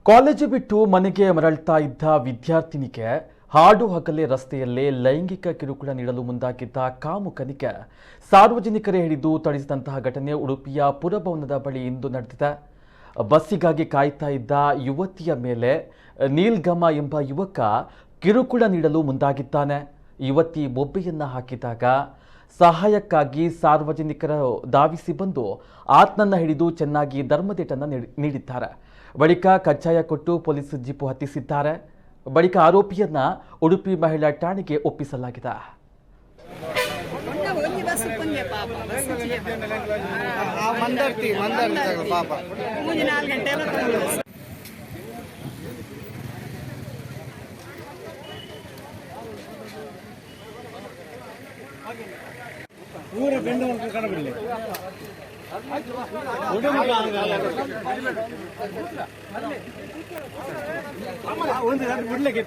College ಬಿಟ್ಟು ಮನೆಗೆ ಮರಳ್ತಾ ಇದ್ದ ವಿದ್ಯಾರ್ಥಿನಿಗೆ ಹಾಡು ಹಗಲೇ ರಸ್ತೆಯಲ್ಲೇ ಲೈಂಗಿಕ ಕಿರುಕುಳ ನೀಡಲು ಮುಂದಾಗಿದ್ದ ಕಾಮುಕನಿಗೆ ಸಾರ್ವಜನಿಕರೇ ಹಿಡಿದು ಥಳಿಸಿದಂತಹ ಘಟನೆ ಉಡುಪಿಯ ಪುರಭವನದ ಬಳಿ ಇಂದು ನಡೆದಿದೆ. ಬಸ್ಸಿಗಾಗಿ ಕಾಯ್ತಾ ಇದ್ದ ಯುವತಿಯ ಮೇಲೆ ನೀಲ್ಗಮ ಎಂಬ ಯುವಕ ಕಿರುಕುಳ ನೀಡಲು ಮುಂದಾಗಿದ್ದಾನೆ. ಯುವತಿ ಬೊಬ್ಬೆಯನ್ನ ಹಾಕಿದಾಗ ಸಹಾಯಕ್ಕಾಗಿ ಸಾರ್ವಜನಿಕರು ಧಾವಿಸಿ ಬಂದು ಆತನನ್ನ ಹಿಡಿದು ಚೆನ್ನಾಗಿ ಧರ್ಮದೇಟನ್ನು ನೀಡಿದ್ದಾರೆ. ಬಳಿಕ ಕಜ್ಜಾಯ ಕೊಟ್ಟು ಪೊಲೀಸ್ ಜೀಪು ಹತ್ತಿಸಿದ್ದಾರೆ. ಬಳಿಕ ಆರೋಪಿಯನ್ನ ಉಡುಪಿ ಮಹಿಳಾ ಠಾಣೆಗೆ ಒಪ್ಪಿಸಲಾಗಿದೆ. ಊರ ಬೆಂಡು ಕಾಣಬಿಡಲಿ ಒಂದು ಬಿಡ್ಲಿಕ್ಕೆ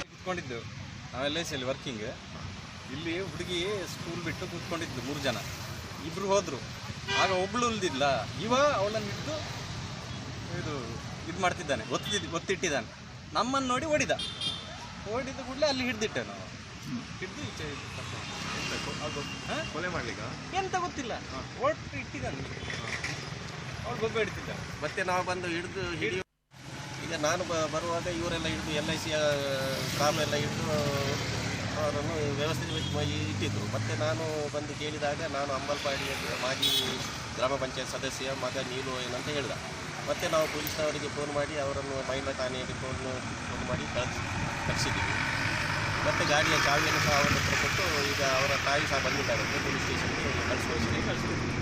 ಕೂತ್ಕೊಂಡಿದ್ದು ನಾವೆಲ್ಲ ಎಲ್ಲಿ ವರ್ಕಿಂಗ್ ಇಲ್ಲಿ ಹುಡುಗಿ ಸ್ಕೂಲ್ ಬಿಟ್ಟು ಕೂತ್ಕೊಂಡಿದ್ದು 3 ಜನ, ಇಬ್ರು ಹೋದ್ರು. ಆಗ ಒಬ್ಳು ಉಳಿದಿಲ್ಲ, ಇವ ಅವಳನ್ನು ಹಿಡಿದು ಇದು ಮಾಡ್ತಿದ್ದಾನೆ, ಒತ್ತಿಟ್ಟಿದ್ದಾನೆ. ನಮ್ಮನ್ನು ನೋಡಿ ಹೊಡಿದ ಕೂಡಲೇ ಅಲ್ಲಿ ಹಿಡ್ದಿಟ್ಟೆ ನಾವು. ಹಿಡಿದು ಕೊಲೆ ಮಾಡ್ಲಿಕ್ಕೆ ಎಂತ ಗೊತ್ತಿಲ್ಲ, ಒಟ್ಟು ಇಟ್ಟಿದ್ದಾನೆ. ಅವಳು ಗೊಬ್ಬೆ ಹಿಡಿತಿದ್ದ. ಮತ್ತೆ ನಾವು ಬಂದು ಹಿಡಿದು ಈಗ ನಾನು ಬರುವಾಗ ಇವರೆಲ್ಲ ಹಿಡಿದು LIC ಸ್ಟಾಫ್ ಎಲ್ಲ ಹಿಡಿದು ಅವರನ್ನು ವ್ಯವಸ್ಥೆ ಇಟ್ಟಿದ್ದರು. ಮತ್ತು ನಾನು ಬಂದು ಕೇಳಿದಾಗ ನಾನು ಅಂಬಲ್ಪಾಡಿಯ ಮಾಜಿ ಗ್ರಾಮ ಪಂಚಾಯತ್ ಸದಸ್ಯ ಮಗ ನೀನು ಏನಂತ ಹೇಳಿದ. ಮತ್ತು ನಾವು ಪೊಲೀಸ್ನವರಿಗೆ ಫೋನ್ ಮಾಡಿ ಅವರನ್ನು ಮಹಿಳಾ ಠಾಣೆಯಲ್ಲಿ ಫೋನ್ ಮಾಡಿ ಕಳಿಸಿದ್ದೀವಿ. ಮತ್ತು ಗಾಡಿಯ ಚಾವಿಯನ್ನು ಸಹ ಅವರ ಹತ್ರ ಕೊಟ್ಟು ಈಗ ಅವರ ತಾಯಿ ಸಹ ಬಂದಿದ್ದಾರೆ, ಪೊಲೀಸ್ ಸ್ಟೇಷನ್ಗೆ ಕಳಿಸಿ